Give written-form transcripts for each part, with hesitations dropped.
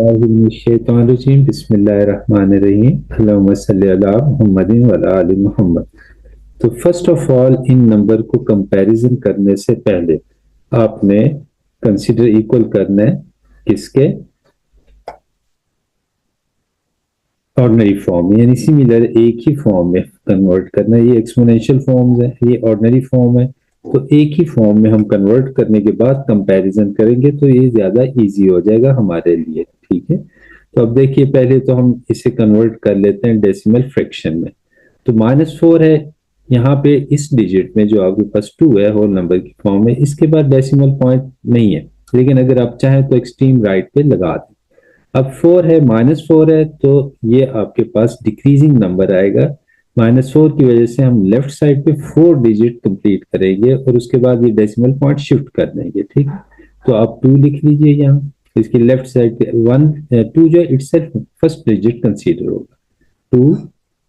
बिस्मिल्लाहिर्रहमानिर्रहीम बिस्मिल्लाहिर्रहमानिर्रहीम अल्लाहुम्मा सल्ली अला मुहम्मदिन व अला आलि मुहम्मद। तो first of all in number को कंपैरिजन करने से पहले आपने कंसीडर इक्वल करना है किसके, ऑर्डिनरी फॉर्म यानी सिमिलर एक ही फॉर्म में कन्वर्ट करना है। ये एक्सपोनेंशियल फॉर्म्स है, ये ऑर्डिनरी फॉर्म है, तो एक ही फॉर्म में हम कन्वर्ट करने के बाद कंपैरिजन करेंगे तो ये ज्यादा इजी हो जाएगा हमारे लिए। ठीक है, तो अब देखिए पहले तो हम इसे कन्वर्ट कर लेते हैं डेसिमल फ्रैक्शन में। तो -4 है यहाँ पे इस डिजिट में, जो आपके पास 2 है होल नंबर की फॉर्म में, इसके बाद डेसिमल पॉइंट नहीं है, लेकिन अगर आप चाहें तो एक्सट्रीम राइट पे लगा दें। अब 4 है, -4 है, तो ये आपके पास डिक्रीजिंग नंबर आएगा। -4 की वजह से हम लेफ्ट साइड पे 4 डिजिट कंप्लीट करेंगे और उसके बाद ये डेसिमल पॉइंट शिफ्ट कर देंगे। ठीक, तो आप 2 लिख लीजिए यहाँ, इसकी लेफ्ट साइड पे 2 जो इटसेल्फ फर्स्ट डिजिट कंसीडर होगा 2,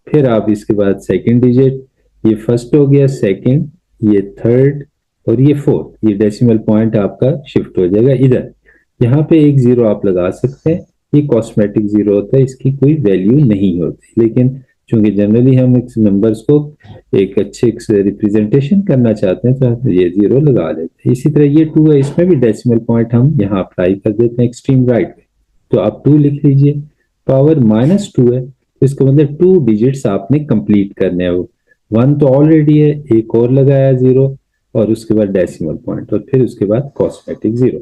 फिर आप इसके बाद सेकंड डिजिट, ये फर्स्ट हो गया, सेकंड, ये थर्ड और ये फोर्थ, ये डेसिमल पॉइंट आपका शिफ्ट हो जाएगा इधर। यहाँ पे एक जीरो आप लगा सकते हैं, ये कॉस्मेटिक जीरो होता है, इसकी कोई वैल्यू नहीं होती, लेकिन चूंकि जनरली हम इस नंबर्स को एक अच्छे रिप्रेजेंटेशन करना चाहते हैं तो हम ये जीरो लगा लेते हैं। इसी तरह ये 2 है, इसमें भी डेसिमल पॉइंट हम यहाँ अप्लाई कर देते हैं एक्सट्रीम राइट पे, तो आप 2 लिख लीजिए। पावर -2 है, तो इसका मतलब 2 डिजिट्स आपने कंप्लीट करने हैं। वो 1 तो ऑलरेडी है, एक और लगाया जीरो और उसके बाद डेसिमल पॉइंट और फिर उसके बाद कॉस्मेटिक जीरो।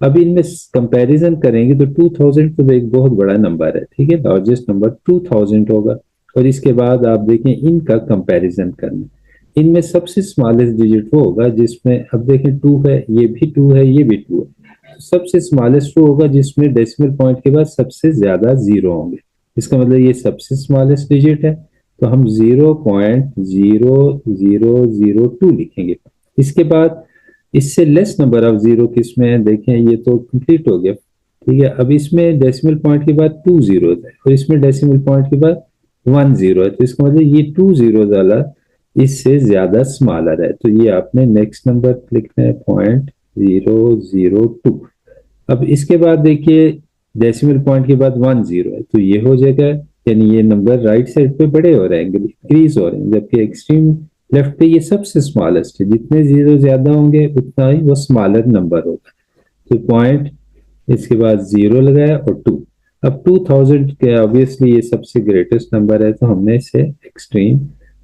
अब इनमें कंपैरिजन करेंगे तो 2000 तो एक बहुत बड़ा नंबर है, ठीक है, लार्जेस्ट नंबर 2000 होगा। और इसके बाद आप देखें इनका कंपैरिजन करना, इनमें सबसे स्मॉलेस्ट डिजिट वो होगा जिसमें, अब देखें 2 है, ये भी 2 है, ये भी 2 है, तो सबसे स्मॉलेस्ट वो होगा जिसमें डेसिमल पॉइंट के बाद सबसे ज्यादा जीरो होंगे। इसका मतलब ये सबसे स्मॉलेस्ट डिजिट है, तो हम 0.0002 लिखेंगे। इसके बाद इससे लेस नंबर ऑफ जीरो किसमें है, देखें ये तो कंप्लीट हो गया। ठीक है, अब इसमें डेसिमल पॉइंट के बाद 2 जीरो है और इसमें डेसिमल पॉइंट के बाद 1 जीरो है, तो इसका मतलब ये 2 जीरो वाला इससे ज्यादा स्मॉलर है, तो ये आपने नेक्स्ट नंबर लिखना है 0.002। अब इसके बाद देखिए डेसिमल पॉइंट के बाद 1 जीरो है, तो ये हो जाएगा, यानी ये नंबर राइट साइड पे बड़े हो रहे हैं, इंक्रीज हो रहे हैं, जबकि एक्सट्रीम लेफ्ट पे ये सबसे स्मॉलेस्ट है, जितने जीरो ज्यादा होंगे उतना ही वो स्मॉलर नंबर होगा। तो पॉइंट, इसके बाद जीरो लगाया और 2। अब 2000 के ऑब्वियसली ये सबसे ग्रेटेस्ट नंबर है, तो हमने इसे एक्सट्रीम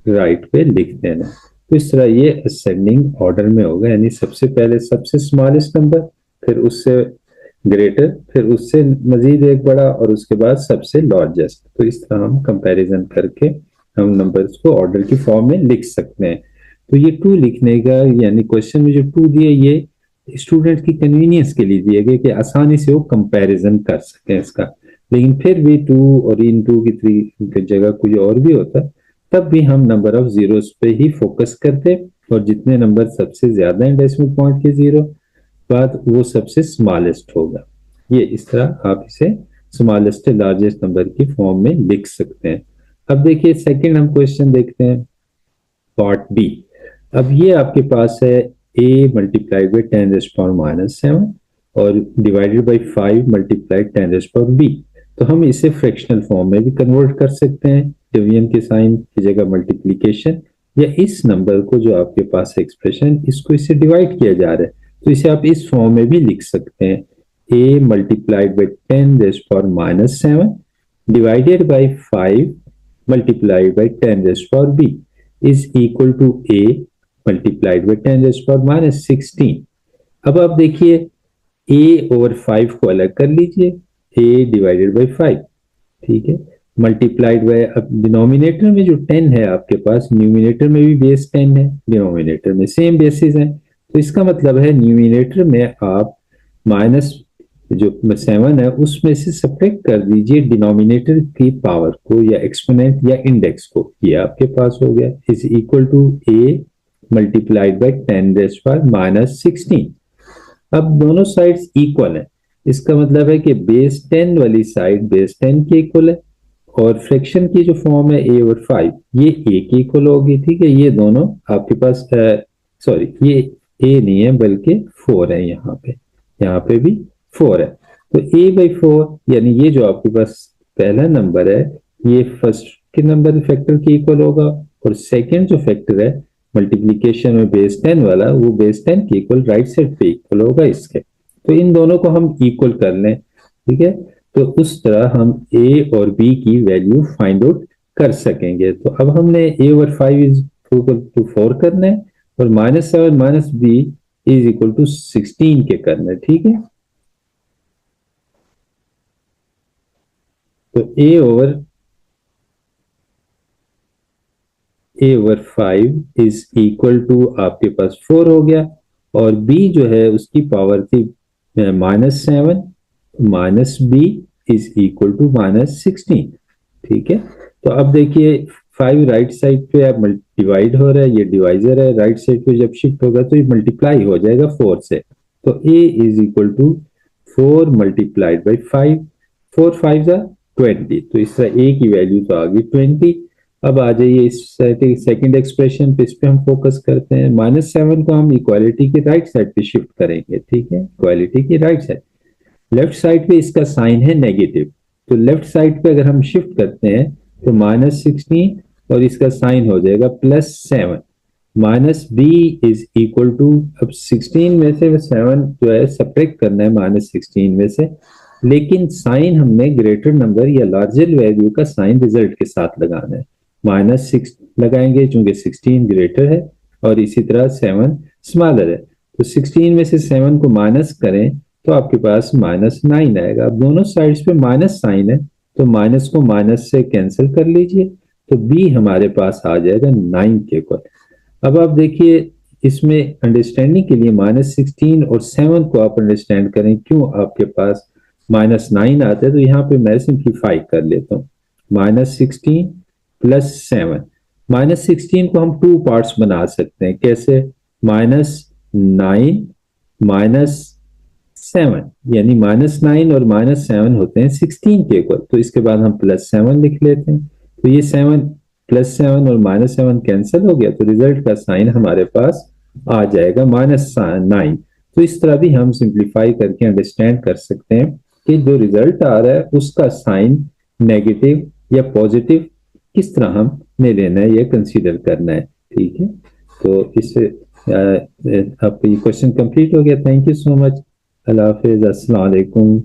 राइट पे लिख देना। तो इस तरह ये असेंडिंग ऑर्डर में होगा, यानी सबसे पहले सबसे स्मॉलेस्ट नंबर, फिर उससे ग्रेटर, फिर उससे मजीद एक बड़ा और उसके बाद सबसे लार्जेस्ट। तो इस तरह हम कंपैरिजन करके हम नंबर्स को ऑर्डर की फॉर्म में लिख सकते हैं। तो ये 2 लिखने का, यानी क्वेश्चन में जो 2 दिए ये स्टूडेंट की कन्वीनियंस के लिए दिए गए कि आसानी से वो कंपैरिजन कर सकें इसका, लेकिन फिर भी 2 और इन 2 की जगह कोई और भी होता तब भी हम नंबर ऑफ जीरोस पे ही फोकस करते, और जितने नंबर सबसे ज्यादा है डेसिमल पॉइंट के जीरो बाद वो सबसे स्मॉलेस्ट होगा। ये इस तरह आप इसे स्मॉलेस्ट लार्जेस्ट नंबर की फॉर्म में लिख सकते हैं। अब देखिए सेकंड हम क्वेश्चन देखते हैं, पार्ट बी। अब ये आपके पास है a मल्टीप्लाइड बाई 10⁻⁻7 और डिवाइडेड बाई 5 मल्टीप्लाइड 10⁻b। तो हम इसे फ्रैक्शनल फॉर्म में भी कन्वर्ट कर सकते हैं, डिवीजन के साइन की जगह मल्टीप्लीकेशन, या इस नंबर को जो आपके पास एक्सप्रेशन इसको इससे डिवाइड किया जा रहा है तो इसे आप इस फॉर्म में भी लिख सकते हैं, a multiplied by 10⁻⁻7 divided by 5 multiplied by 10 raised to power b is equal to a multiplied by 10 raised to power minus 16। अब आप देखिए a ओवर 5 को अलग कर लीजिए, a डिवाइडेड बाई 5, ठीक है, मल्टीप्लाइड बाय, अब डिनोमिनेटर में जो 10 है आपके पास, न्यूमिनेटर में भी बेस 10 है, डिनोमिनेटर में सेम बेसिस है, तो इसका मतलब है न्यूमिनेटर में आप माइनस जो 7 है उसमें से सब्ट्रैक्ट कर दीजिए डिनोमिनेटर की पावर को या एक्सपोनेंट या इंडेक्स को, ये आपके पास हो गया, is equal to a multiplied by 10 raise power minus 16। अब दोनों साइड्स इक्वल है, इसका मतलब है कि बेस 10 वाली साइड बेस 10 के इक्वल है, और फ्रैक्शन की जो फॉर्म है a और 5 ये a के इक्वल होगी, ठीक है, ये दोनों आपके पास सॉरी ये a नहीं है बल्कि 4 है, यहाँ पे भी 4 है। तो a/4 यानी ये जो आपके पास पहला नंबर है ये फर्स्ट के नंबर फैक्टर के इक्वल होगा, और सेकंड जो फैक्टर है मल्टीप्लीकेशन में बेस 10 वाला, वो बेस 10 के इक्वल राइट साइड पे इक्वल होगा इसके। तो इन दोनों को हम इक्वल कर लें, ठीक है, तो उस तरह हम a और b की वैल्यू फाइंड आउट कर सकेंगे। तो अब हमने a over 5 is equal to 4 करना है, और -7 minus b is equal to 16 के करना है, ठीक है। तो a over 5 is equal to आपके पास 4 हो गया, और b जो है उसकी पावर थी -7 minus b is equal to -16, ठीक है। तो अब देखिए 5 राइट साइड पे अब डिवाइड हो रहा है, ये डिवाइजर है, राइट साइड पे जब शिफ्ट होगा तो ये मल्टीप्लाई हो जाएगा 4 से। तो a is equal to 4 multiplied by 5, 4 5 20, तो इस तरह a की वैल्यू तो आ गई 20। अब आ जाइए इस सेकंड एक्सप्रेशन पे, इस पे हम फोकस करते हैं। -7 को हम इक्वालिटी की राइट साइड पे शिफ्ट करेंगे, ठीक है, इक्वालिटी की राइट साइड। लेफ्ट साइड पे इसका साइन है नेगेटिव, तो लेफ्ट साइड पे अगर हम शिफ्ट करते हैं तो -16 और इसका साइन हो जाएगा +7, minus B is equal to, अब 16 में से 7 जो है सब्ट्रैक्ट करना है -16 में से, लेकिन साइन हमने ग्रेटर नंबर या लार्जर वैल्यू का साइन रिजल्ट के साथ लगाना है। -6 लगाएंगे चूंकि 16 ग्रेटर है और इसी तरह 7 स्मॉलर है, तो 16 में से 7 को माइनस करें तो आपके पास -9 आएगा। अब दोनों साइड्स पे माइनस साइन है, तो माइनस को माइनस से कैंसिल कर लीजिए, तो बी हमारे पास आ जाएगा 9 के इक्वल। अब आप देखिए इसमें अंडरस्टैंडिंग के लिए -16 और 7 को आप अंडरस्टैंड करें क्यों आपके पास -9 आता है, तो यहाँ पे मैं सिंप्लीफाई कर लेता हूँ। -16 प्लस 7, -16 को हम 2 पार्ट्स बना सकते हैं, कैसे, -9 -7, यानी -9 और -7 होते हैं 16 के इक्वल, तो इसके बाद हम +7 लिख लेते हैं, तो ये 7 +7 और -7 कैंसिल हो गया, तो रिजल्ट का साइन हमारे पास आ जाएगा -9। तो इस तरह भी हम सिंप्लीफाई करके अंडरस्टैंड कर सकते हैं कि जो रिजल्ट आ रहा है उसका साइन नेगेटिव या पॉजिटिव किस तरह हमें लेना है या कंसीडर करना है, ठीक है। तो इससे आपका ये क्वेश्चन कंप्लीट हो गया। Thank you so much. अल्लाह हाफिज, अस्सलाम वालेकुम।